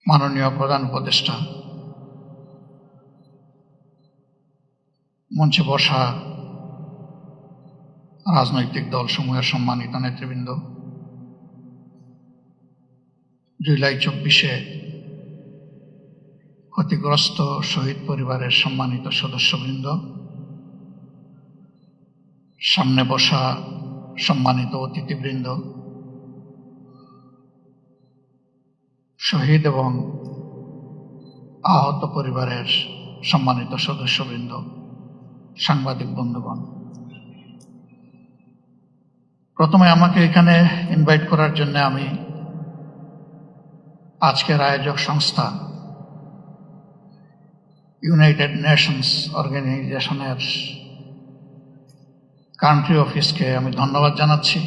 মাননীয় প্রধান উপদেষ্টা, মঞ্চে বসা রাজনৈতিক দলসমূহের সম্মানিত নেতৃবৃন্দ, জুলাই 24-এ ক্ষতিগ্রস্ত শহীদ পরিবারের সম্মানিত সদস্যবৃন্দ, সামনে বসা সম্মানিত অতিথিবৃন্দ, শহীদ এবং আহত পরিবারের সম্মানিত সদস্যবৃন্দ, সাংবাদিক বন্ধুগণ, প্রথমে আমাকে এখানে ইনভাইট করার জন্য আমি আজকের আয়োজক সংস্থা ইউনাইটেড নেশনস অর্গানাইজেশনের কান্ট্রি অফিসকে আমি ধন্যবাদ জানাচ্ছি।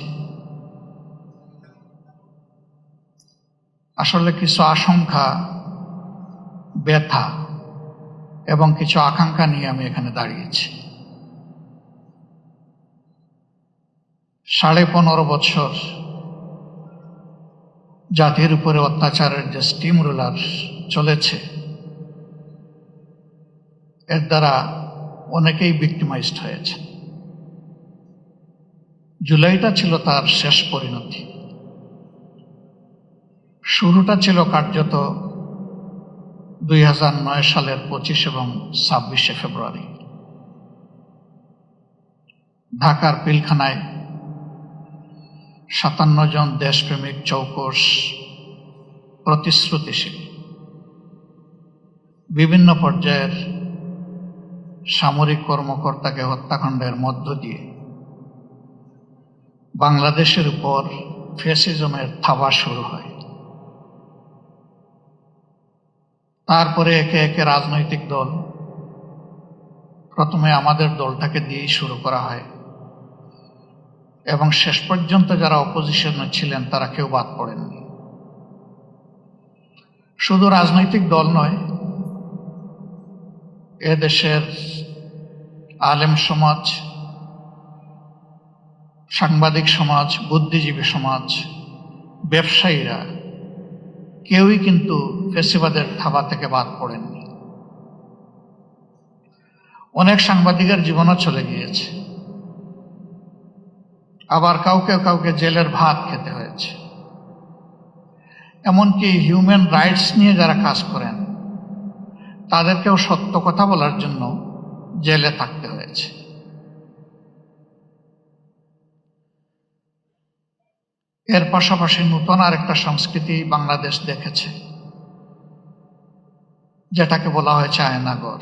আসলে কিছু আশঙ্কা, ব্যথা এবং কিছু আকাঙ্ক্ষা নিয়ে আমি এখানে দাঁড়িয়েছি। 15.5 বছর জাতির উপরে অত্যাচারের যে স্টিম রোলার চলেছে, এর দ্বারা অনেকেই ভিক্টিমাইজড হয়েছে। জুলাইটা ছিল তার শেষ পরিণতি। শুরুটা ছিল কার্যত 2009 সালের 25 এবং 26 ফেব্রুয়ারি ঢাকার পিলখানায় 57 জন দেশপ্রেমিক চৌকস প্রতিশ্রুতিশীল বিভিন্ন পর্যায়ের সামরিক কর্মকর্তাকে হত্যাকাণ্ডের মধ্য দিয়ে বাংলাদেশের উপর ফ্যাসিজমের থাবা শুরু হয়। তারপরে একে একে রাজনৈতিক দল, প্রথমে আমাদের দলটাকে দিয়েই শুরু করা হয় এবং শেষ পর্যন্ত যারা অপোজিশনে ছিলেন তারা কেউ বাদ পড়েননি। শুধু রাজনৈতিক দল নয়, এদেশের আলেম সমাজ, সাংবাদিক সমাজ, বুদ্ধিজীবী সমাজ, ব্যবসায়ীরা কেউই কিন্তু ফ্যাসিবাদের থাবা থেকে বাদ পড়েননি। অনেক সাংবাদিকের জীবনও চলে গিয়েছে, আবার কাউকে কাউকে জেলের ভাত খেতে হয়েছে। এমনকি হিউম্যান রাইটস নিয়ে যারা কাজ করেন তাদেরকেও সত্য কথা বলার জন্য জেলে থাকতে হয়েছে। এর পাশাপাশি নতুন আরেকটা সংস্কৃতি বাংলাদেশ দেখেছে, যেটাকে বলা হয়েছে আয়নাঘর।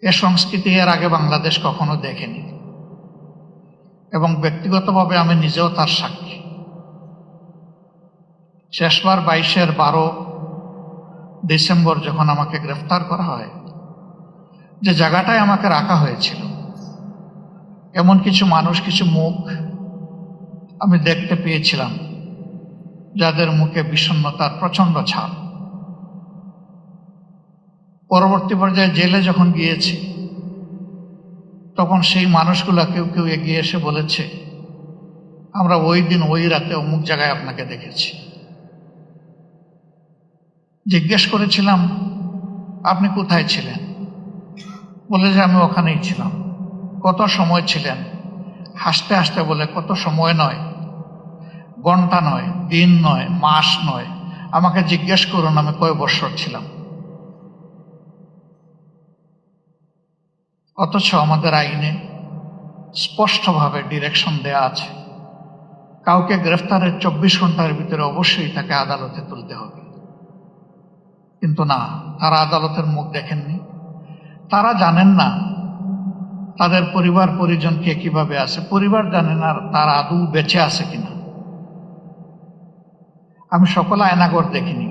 এ সংস্কৃতি এর আগে বাংলাদেশ কখনো দেখেনি এবং ব্যক্তিগতভাবে আমি নিজেও তার সাক্ষী। শেষবার 22-12 ডিসেম্বর যখন আমাকে গ্রেফতার করা হয়, যে জায়গাটায় আমাকে রাখা হয়েছিল, এমন কিছু মানুষ, কিছু মুখ আমি দেখতে পেয়েছিলাম যাদের মুখে বিষণ্ণতার প্রচন্ড ছাপ। পরবর্তী পর্যায়ে জেলে যখন গিয়েছি, তখন সেই মানুষগুলা কেউ কেউ এগিয়ে এসে বলেছে, আমরা ওই দিন ওই রাতে অমুক জায়গায় আপনাকে দেখেছি। জিজ্ঞেস করেছিলাম, আপনি কোথায় ছিলেন? বলে যে আমি ওখানেই ছিলাম। কত সময় ছিলেন? হাসতে হাসতে বলে, কত সময় নয়, ঘন্টা নয়, দিন নয়, মাস নয়, আমাকে জিজ্ঞেস করুন আমি কয় বছর ছিলাম। অথচ আমাদের আইনে স্পষ্টভাবে ডিরেকশন দেয়া আছে, কাউকে গ্রেফতারের 24 ঘন্টার ভিতরে অবশ্যই তাকে আদালতে তুলতে হবে। কিন্তু না, তারা আদালতের মুখ দেখেননি। তারা জানেন না তাদের পরিবার পরিজন কে কিভাবে আছে, পরিবার জানে না তারা আদৌ বেঁচে আছে কিনা। আমি সকল আয়নাঘর দেখিনি,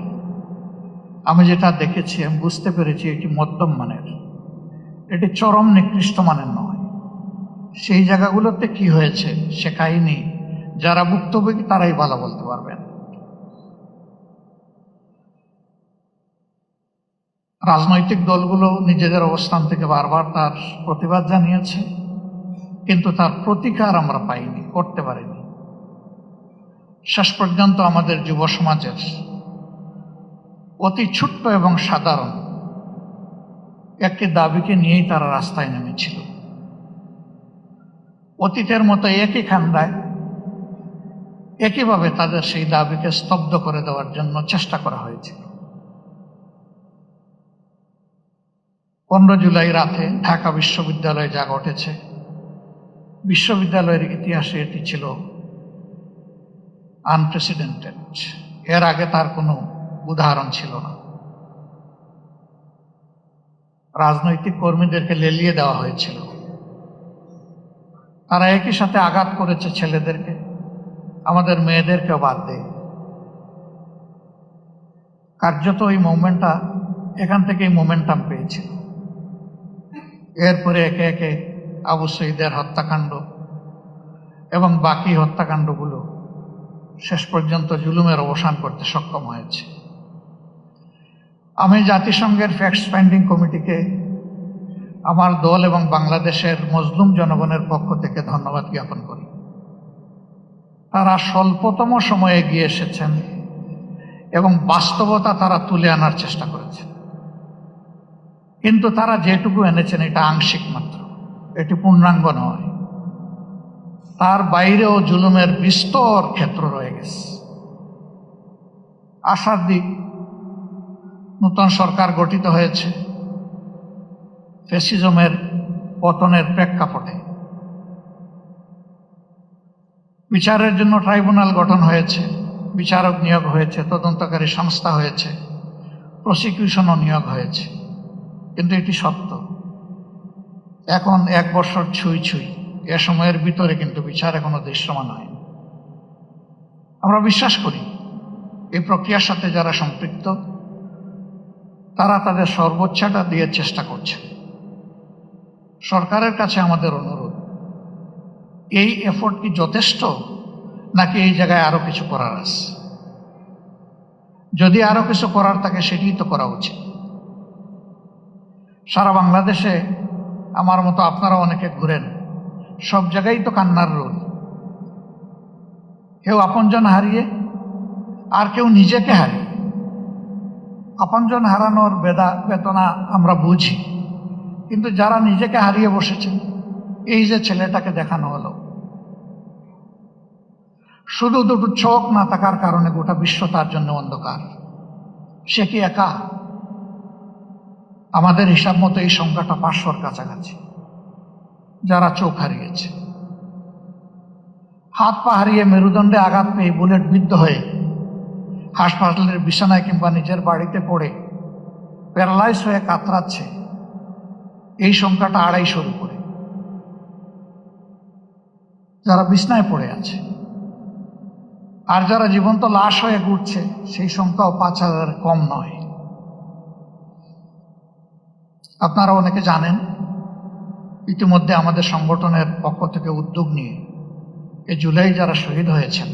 আমি যেটা দেখেছি আমি বুঝতে পেরেছি এটি মধ্যম মানের, এটি চরম নিকৃষ্ট মানের নয়। সেই জায়গাগুলোতে কি হয়েছে সে কাহিনী যারা ভুক্তভোগী তারাই ভালো বলতে পারবেন। রাজনৈতিক দলগুলো নিজেদের অবস্থান থেকে বারবার তার প্রতিবাদ জানিয়েছে, কিন্তু তার প্রতিকার আমরা পাইনি, করতে পারিনি। শেষ পর্যন্ত আমাদের যুব সমাজের অতি ছোট্ট এবং সাধারণ একটি দাবিকে নিয়েই তারা রাস্তায় নেমেছিল। অতীতের মতো একই খান্ডায় একইভাবে তাদের সেই দাবিকে স্তব্ধ করে দেওয়ার জন্য চেষ্টা করা হয়েছিল। 15 জুলাই রাতে ঢাকা বিশ্ববিদ্যালয়ে যা ঘটেছে, বিশ্ববিদ্যালয়ের ইতিহাসে এটি ছিল আনপ্রেসিডেন্টেড। এর আগে তার কোনো উদাহরণ ছিল না। রাজনৈতিক কর্মীদেরকে লেলিয়ে দেওয়া হয়েছিল। তারা একই সাথে আঘাত করেছে ছেলেদেরকে, আমাদের মেয়েদেরকেও বাদ দেয়। কার্যত এই মুভমেন্টটা এখান থেকেই মোমেন্টাম পেয়েছিল। এরপরে একে একে আবু সঈদের হত্যাকাণ্ড এবং বাকি হত্যাকাণ্ডগুলো শেষ পর্যন্ত জুলুমের অবসান করতে সক্ষম হয়েছে। আমি জাতিসংঘের ফ্যাক্ট ফাইন্ডিং কমিটিকে আমার দল এবং বাংলাদেশের মজলুম জনগণের পক্ষ থেকে ধন্যবাদ জ্ঞাপন করি। তারা স্বল্পতম সময়ে এগিয়ে এসেছেন এবং বাস্তবতা তারা তুলে আনার চেষ্টা করেছেন। কিন্তু তারা যেটুকু এনেছেন এটা আংশিক মাত্র, এটি পূর্ণাঙ্গ নয়। তার বাইরেও জুলুমের বিস্তর ক্ষেত্র রয়ে গেছে। আশার দিক, নতুন সরকার গঠিত হয়েছে ফ্যাসিজমের পতনের প্রেক্ষাপটে। বিচারের জন্য ট্রাইব্যুনাল গঠন হয়েছে, বিচারক নিয়োগ হয়েছে, তদন্তকারী সংস্থা হয়েছে, প্রসিকিউশনও নিয়োগ হয়েছে। কিন্তু এটি সত্য, এখন 1 বছর ছুঁই ছুঁই এ সময়ের ভিতরে কিন্তু বিচার এখনো দৃশ্যমান হয়নি। আমরা বিশ্বাস করি এই প্রক্রিয়ার সাথে যারা সম্পৃক্ত তারা তাদের সর্বোচ্চটা দিয়ে চেষ্টা করছে। সরকারের কাছে আমাদের অনুরোধ, এই এফোর্ট কি যথেষ্ট, নাকি এই জায়গায় আরো কিছু করার আছে? যদি আরো কিছু করার থাকে সেটিই তো করা উচিত। সারা বাংলাদেশে আমার মতো আপনারা অনেকে ঘুরেন, সব জায়গায় তো কান্নার রোল। কেউ আপনজন হারিয়ে, আর কেউ নিজেকে হারিয়ে। আপনজন হারানোর বেদনা আমরা বুঝি, কিন্তু যারা নিজেকে হারিয়ে বসেছেন, এই যে ছেলেটাকে দেখানো হলো, শুধু দুটো চোখ না থাকার কারণে গোটা বিশ্ব তার জন্য অন্ধকার। সে কি একা? আমাদের হিসাব মতো এই সংখ্যাটা 500-র কাছাকাছি যারা চোখ হারিয়েছে। হাত পা হারিয়ে, মেরুদণ্ডে আঘাত পেয়ে, বুলেট বিদ্ধ হয়ে হাসপাতালের বিছানায় কিংবা নিজের বাড়িতে পড়ে প্যারালাইজ হয়ে কাতরাচ্ছে, এই সংখ্যাটা 250-র উপরে। যারা বিছানায় পড়ে আছে আর যারা জীবন্ত লাশ হয়ে ঘুরছে, সেই সংখ্যাও 5000 কম নয়। আপনারা অনেকে জানেন, ইতিমধ্যে আমাদের সংগঠনের পক্ষ থেকে উদ্যোগ নিয়ে এই জুলাই যারা শহীদ হয়েছেন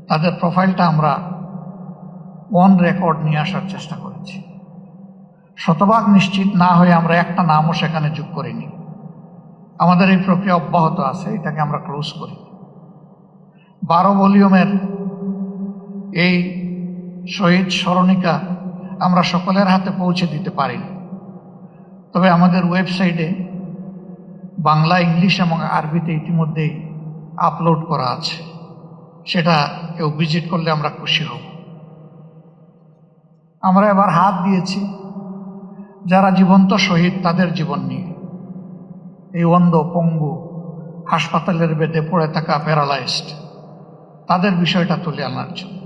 তাদের প্রোফাইলটা আমরা অন রেকর্ড নিয়ে আসার চেষ্টা করেছি। শতভাগ নিশ্চিত না হয়ে আমরা একটা নামও সেখানে যোগ করিনি। আমাদের এই প্রক্রিয়া অব্যাহত আছে, এটাকে আমরা ক্লোজ করি। 12 ভলিউমের এই শহীদ স্মরণিকা আমরা সকলের হাতে পৌঁছে দিতে পারিনি, তবে আমাদের ওয়েবসাইটে বাংলা, ইংলিশ এবং আরবিতে ইতিমধ্যেই আপলোড করা আছে। সেটা কেউ ভিজিট করলে আমরা খুশি হব। আমরা এবার হাত দিয়েছি যারা জীবন্ত শহীদ তাদের জীবন নিয়ে, এই অন্ধ, পঙ্গু, হাসপাতালের বেডে পড়ে থাকা প্যারালাইজড, তাদের বিষয়টা তুলে আনার জন্য।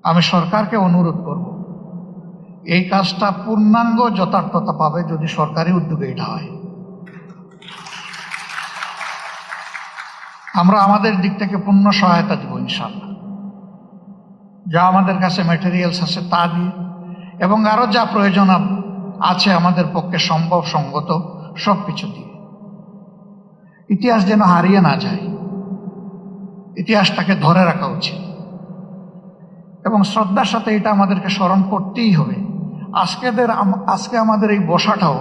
আমি সরকারকে অনুরোধ করব, এই কাজটা পূর্ণাঙ্গ যথার্থতা পাবে যদি সরকারি উদ্যোগে এটা হয়। আমরা আমাদের দিক থেকে পূর্ণ সহায়তা দিব ইনশাআল্লাহ। যা আমাদের কাছে ম্যাটেরিয়ালস আছে তা দিয়ে, এবং আরো যা প্রয়োজন আছে আমাদের পক্ষে সম্ভব সঙ্গত সবকিছু দিয়ে। ইতিহাস যেন হারিয়ে না যায়, ইতিহাসটাকে ধরে রাখা উচিত এবং শ্রদ্ধার সাথে এটা আমাদেরকে স্মরণ করতেই হবে। আজকে আমাদের এই বসাটাও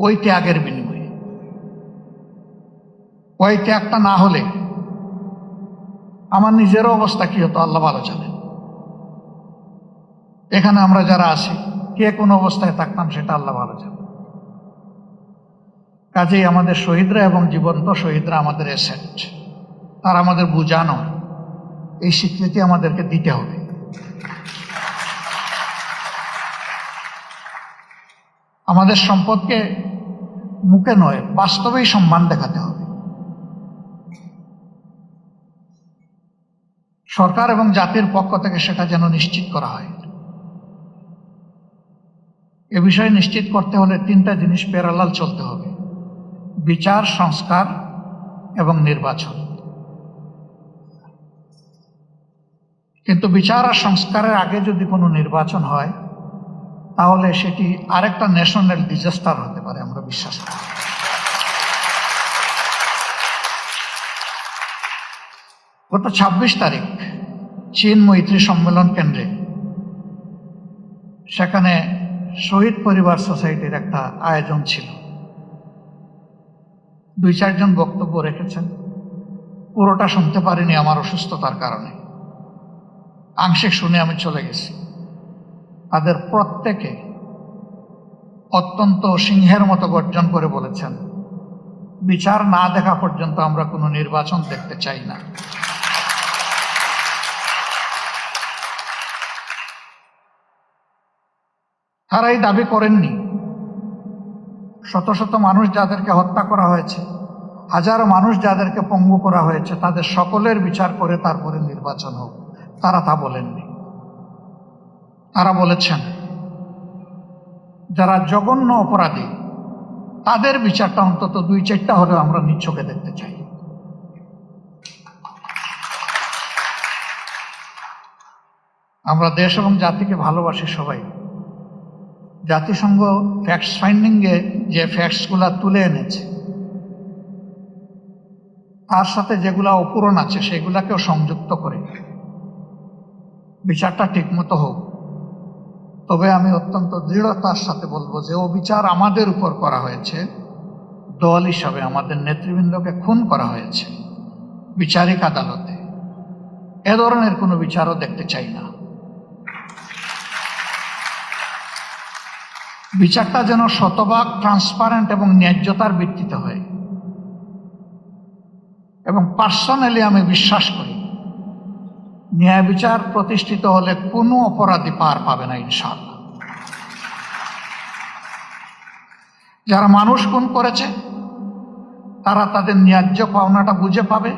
ওই ত্যাগের বিনিময়ে। ওই ত্যাগটা না হলে আমার নিজেরও অবস্থা কি হতো আল্লাহ ভালো জানেন। এখানে আমরা যারা আছি কে কোন অবস্থায় থাকতাম সেটা আল্লাহ ভালো জানেন। কাজেই আমাদের শহীদরা এবং জীবন্ত শহীদরা আমাদের অ্যাসেট, তারা আমাদের বুঝানো, এই স্বীকৃতি আমাদেরকে দিতে হবে। আমাদের সম্পদকে মুখে নয় বাস্তবেই সম্মান দেখাতে হবে। সরকার এবং জাতির পক্ষ থেকে সেটা যেন নিশ্চিত করা হয়। এ বিষয়ে নিশ্চিত করতে হলে তিনটা জিনিস প্যারালাল চলতে হবে: বিচার, সংস্কার এবং নির্বাচন। কিন্তু বিচার আর সংস্কারের আগে যদি কোনো নির্বাচন হয় তাহলে সেটি আরেকটা ন্যাশনাল ডিজাস্টার হতে পারে, আমরা বিশ্বাস করি। গত ২৬ তারিখ চীন মৈত্রী সম্মেলন কেন্দ্রে, সেখানে শহীদ পরিবার সোসাইটির একটা আয়োজন ছিল। ২-৪ জন বক্তব্য রেখেছেন, পুরোটা শুনতে পারিনি আমার অসুস্থতার কারণে, আংশিক শুনে আমি চলে গেছি। তাদের প্রত্যেকে অত্যন্ত সিংহের মতো গর্জন করে বলেছেন, বিচার না দেখা পর্যন্ত আমরা কোনো নির্বাচন দেখতে চাই না। তারা এই দাবি করেননি। শত শত মানুষ যাদেরকে হত্যা করা হয়েছে, হাজারো মানুষ যাদেরকে পঙ্গু করা হয়েছে, তাদের সকলের বিচার করে তারপরে নির্বাচন হোক, তারা তা বলেননি। তারা বলেছেন যারা জঘন্য অপরাধী তাদের বিচারটা অন্তত ২-৪টা হলেও আমরা নিজ চোখে দেখতে চাই। আমরা দেশ এবং জাতিকে ভালোবাসি সবাই। জাতিসংঘ ফ্যাক্টস ফাইন্ডিংয়ে যে ফ্যাক্টসগুলা তুলে এনেছে তার সাথে যেগুলা অপূরণ আছে সেগুলাকেও সংযুক্ত করে বিচারটা ঠিকমতো হোক। তবে আমি অত্যন্ত দৃঢ়তার সাথে বলবো যে ও বিচার আমাদের উপর করা হয়েছে, দল হিসাবে আমাদের নেতৃবৃন্দকে খুন করা হয়েছে বিচারিক আদালতে। এ ধরনের কোনো বিচারও দেখতে চাই না। বিচারটা যেন শতভাগ ট্রান্সপারেন্ট এবং ন্যায্যতার ভিত্তিতে হয়। এবং পার্সোনালি আমি বিশ্বাস করি ন্যায় বিচার প্রতিষ্ঠিত হলে কোনো অপরাধী পার পাবে না ইনশাআল্লাহ। যারা মানুষ খুন করেছে তারা তাদের ন্যায্য পাওনাটা বুঝে পাবে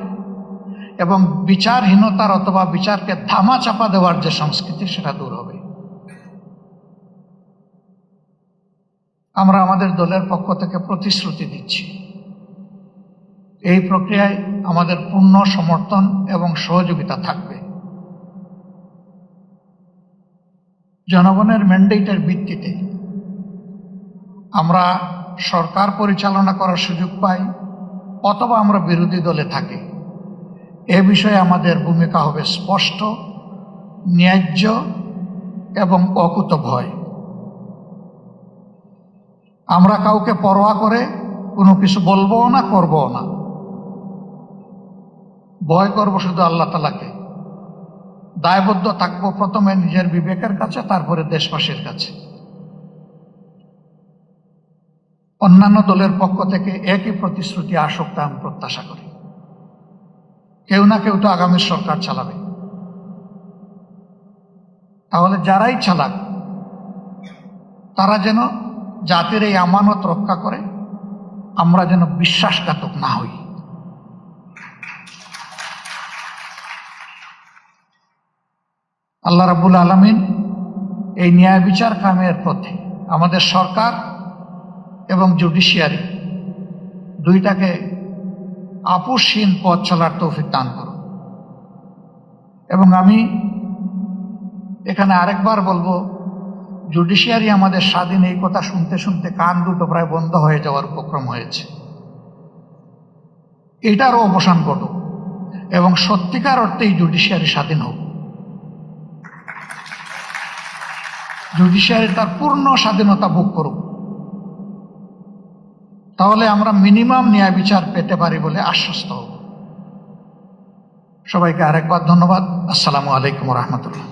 এবং বিচারহীনতার অথবা বিচারকে ধামা চাপা দেওয়ার যে সংস্কৃতি সেটা দূর হবে। আমরা আমাদের দলের পক্ষ থেকে প্রতিশ্রুতি দিচ্ছি, এই প্রক্রিয়ায় আমাদের পূর্ণ সমর্থন এবং সহযোগিতা থাকবে। জনগণের ম্যান্ডেটের ভিত্তিতে আমরা সরকার পরিচালনা করার সুযোগ পাই অথবা আমরা বিরোধী দলে থাকি, এ বিষয়ে আমাদের ভূমিকা হবে স্পষ্ট, ন্যায্য এবং অকুতভয়। আমরা কাউকে পরোয়া করে কোনো কিছু বলবো না, করবো না। ভয় করবো শুধু আল্লাহ তাআলাকে। দায়বদ্ধ থাকবো প্রথমে নিজের বিবেকের কাছে, তারপরে দেশবাসীর কাছে। অন্যান্য দলের পক্ষ থেকে একই প্রতিশ্রুতি আসুক তা আমি প্রত্যাশা করি। কেউ না কেউ তো আগামী সরকার চালাবে। তাহলে যারাই চালাক তারা যেন জাতির এই আমানত রক্ষা করে, আমরা যেন বিশ্বাসঘাতক না হই। আল্লাহ রাব্বুল আলামিন এই ন্যায় বিচার কায়েমের পথে আমাদের সরকার এবং জুডিশিয়ারি দুইটাকে আপোষহীন পথ চলার তৌফিক দান করুন। এবং আমি এখানে আরেকবার বলবো, জুডিশিয়ারি আমাদের স্বাধীন, এই কথা শুনতে শুনতে কান দুটো প্রায় বন্ধ হয়ে যাওয়ার উপক্রম হয়েছে। এটারও অবসান ঘটুক এবং সত্যিকার অর্থেই জুডিশিয়ারি স্বাধীন হোক। জুডিশিয়ারি তার পূর্ণ স্বাধীনতা ভোগ করুক, তাহলে আমরা মিনিমাম ন্যায় বিচার পেতে পারি বলে আশ্বস্ত হব। সবাইকে আরেকবার ধন্যবাদ। আসসালামু আলাইকুম রহমতুল্লাহ।